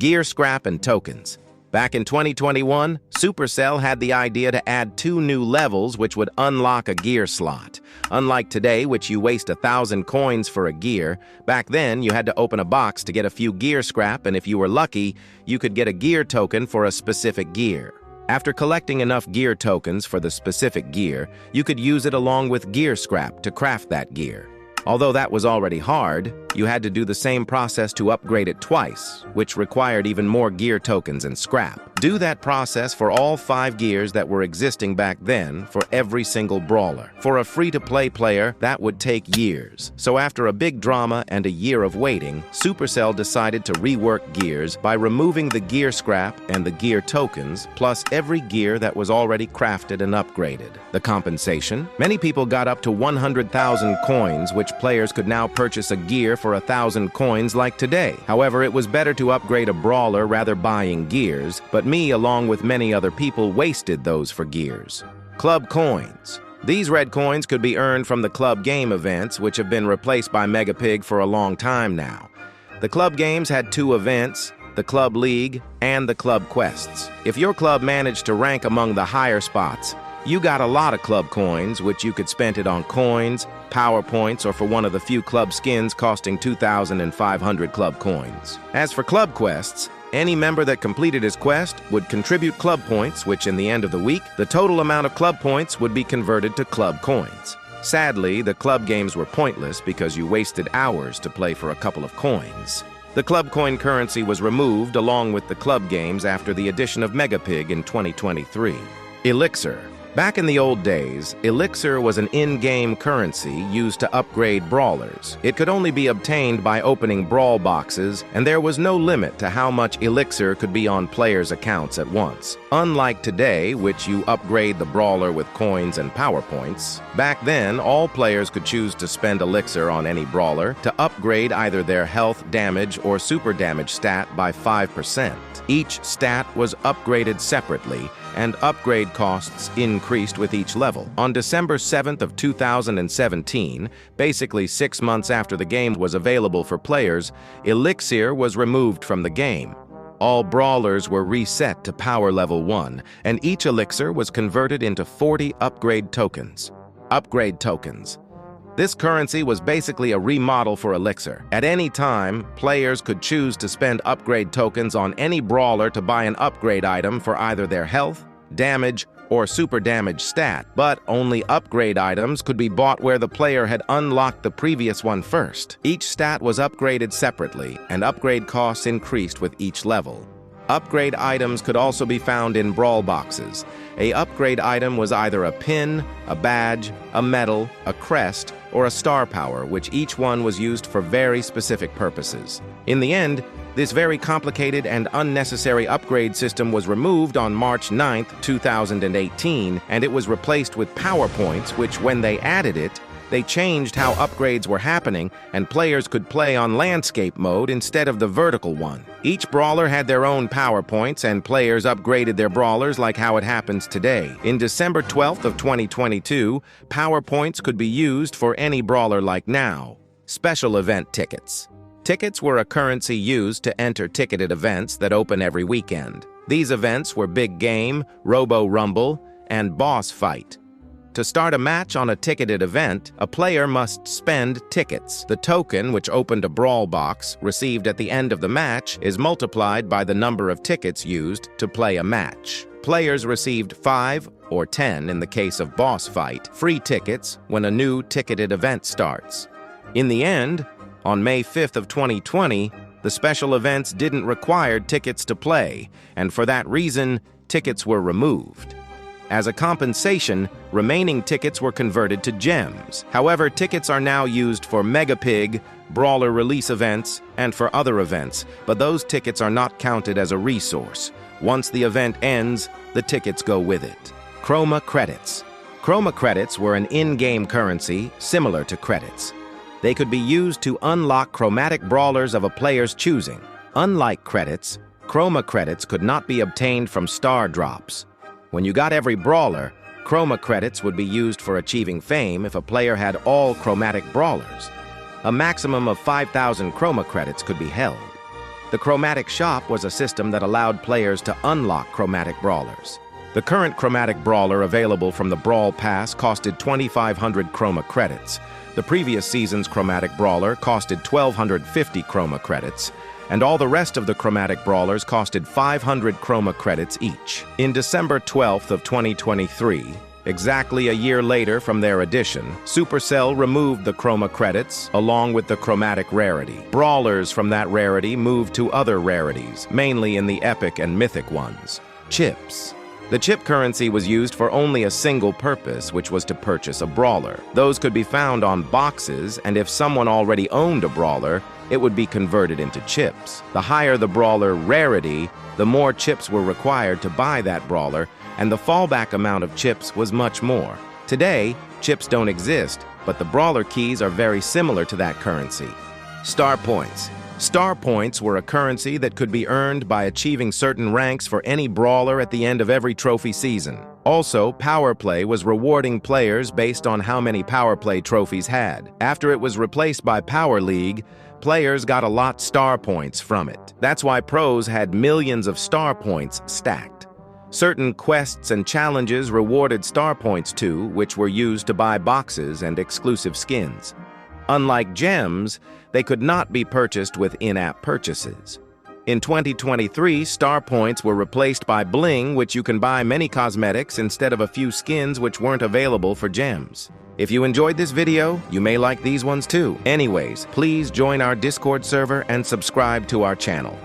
Gear scrap and tokens. Back in 2021, Supercell had the idea to add 2 new levels which would unlock a gear slot. Unlike today, which you waste 1,000 coins for a gear, back then you had to open a box to get a few gear scrap, and if you were lucky, you could get a gear token for a specific gear. After collecting enough gear tokens for the specific gear, you could use it along with gear scrap to craft that gear. Although that was already hard, you had to do the same process to upgrade it twice, which required even more gear tokens and scrap. Do that process for all 5 gears that were existing back then for every single brawler. For a free-to-play player, that would take years. So after a big drama and a year of waiting, Supercell decided to rework gears by removing the gear scrap and the gear tokens, plus every gear that was already crafted and upgraded. The compensation? Many people got up to 100,000 coins, which players could now purchase a gear for 1,000 coins like today. However, it was better to upgrade a brawler rather buying gears, but me, along with many other people, wasted those for gears. Club coins. These red coins could be earned from the club game events, which have been replaced by Megapig for a long time now. The club games had 2 events, the Club League and the Club Quests. If your club managed to rank among the higher spots, you got a lot of club coins, which you could spend it on coins, power points, or for one of the few club skins costing 2,500 club coins. As for club quests, any member that completed his quest would contribute club points, which in the end of the week, the total amount of club points would be converted to club coins. Sadly, the club games were pointless because you wasted hours to play for a couple of coins. The club coin currency was removed along with the club games after the addition of Megapig in 2023. Elixir. Back in the old days, Elixir was an in-game currency used to upgrade brawlers. It could only be obtained by opening brawl boxes, and there was no limit to how much Elixir could be on players' accounts at once. Unlike today, which you upgrade the brawler with coins and power points, back then all players could choose to spend Elixir on any brawler to upgrade either their health, damage, or super damage stat by 5%. Each stat was upgraded separately, and upgrade costs increased with each level. On December 7th of 2017, basically 6 months after the game was available for players, Elixir was removed from the game. All brawlers were reset to power level 1, and each elixir was converted into 40 upgrade tokens. Upgrade tokens. This currency was basically a remodel for Elixir. At any time, players could choose to spend upgrade tokens on any brawler to buy an upgrade item for either their health, damage, or super damage stat, but only upgrade items could be bought where the player had unlocked the previous one first. Each stat was upgraded separately, and upgrade costs increased with each level. Upgrade items could also be found in brawl boxes. An upgrade item was either a pin, a badge, a medal, a crest, or a star power, which each one was used for very specific purposes. In the end, this very complicated and unnecessary upgrade system was removed on March 9, 2018, and it was replaced with PowerPoints, which when they added it, they changed how upgrades were happening, and players could play on landscape mode instead of the vertical one. Each brawler had their own power points, and players upgraded their brawlers like how it happens today. In December 12th of 2022, power points could be used for any brawler like now. Special event tickets. Tickets were a currency used to enter ticketed events that open every weekend. These events were Big Game, Robo Rumble, and Boss Fight. To start a match on a ticketed event, a player must spend tickets. The token, which opened a brawl box, received at the end of the match, is multiplied by the number of tickets used to play a match. Players received 5 or 10, in the case of Boss Fight, free tickets when a new ticketed event starts. In the end, on May 5th of 2020, the special events didn't require tickets to play, and for that reason, tickets were removed. As a compensation, remaining tickets were converted to gems. However, tickets are now used for Megapig, Brawler release events, and for other events, but those tickets are not counted as a resource. Once the event ends, the tickets go with it. Chroma Credits. Chroma Credits were an in-game currency similar to credits. They could be used to unlock chromatic brawlers of a player's choosing. Unlike credits, Chroma Credits could not be obtained from star drops. When you got every brawler, Chroma Credits would be used for achieving fame if a player had all chromatic brawlers. A maximum of 5,000 Chroma Credits could be held. The Chromatic Shop was a system that allowed players to unlock chromatic brawlers. The current chromatic brawler available from the Brawl Pass costed 2,500 Chroma Credits. The previous season's chromatic brawler costed 1,250 Chroma Credits, and all the rest of the chromatic brawlers costed 500 Chroma Credits each. In December 12th of 2023, exactly a year later from their addition, Supercell removed the Chroma Credits along with the chromatic rarity. Brawlers from that rarity moved to other rarities, mainly in the epic and mythic ones. Chips. The chip currency was used for only a single purpose, which was to purchase a brawler. Those could be found on boxes, and if someone already owned a brawler, it would be converted into chips. The higher the brawler rarity, the more chips were required to buy that brawler, and the fallback amount of chips was much more. Today, chips don't exist, but the brawler keys are very similar to that currency. Star points. Star points were a currency that could be earned by achieving certain ranks for any brawler at the end of every trophy season. Also, Power Play was rewarding players based on how many Power Play trophies had. After it was replaced by Power League, players got a lot star points from it. That's why pros had millions of star points stacked. Certain quests and challenges rewarded star points too, which were used to buy boxes and exclusive skins. Unlike gems, they could not be purchased with in-app purchases. In 2023, star points were replaced by bling, which you can buy many cosmetics instead of a few skins which weren't available for gems. If you enjoyed this video, you may like these ones too. Anyways, please join our Discord server and subscribe to our channel.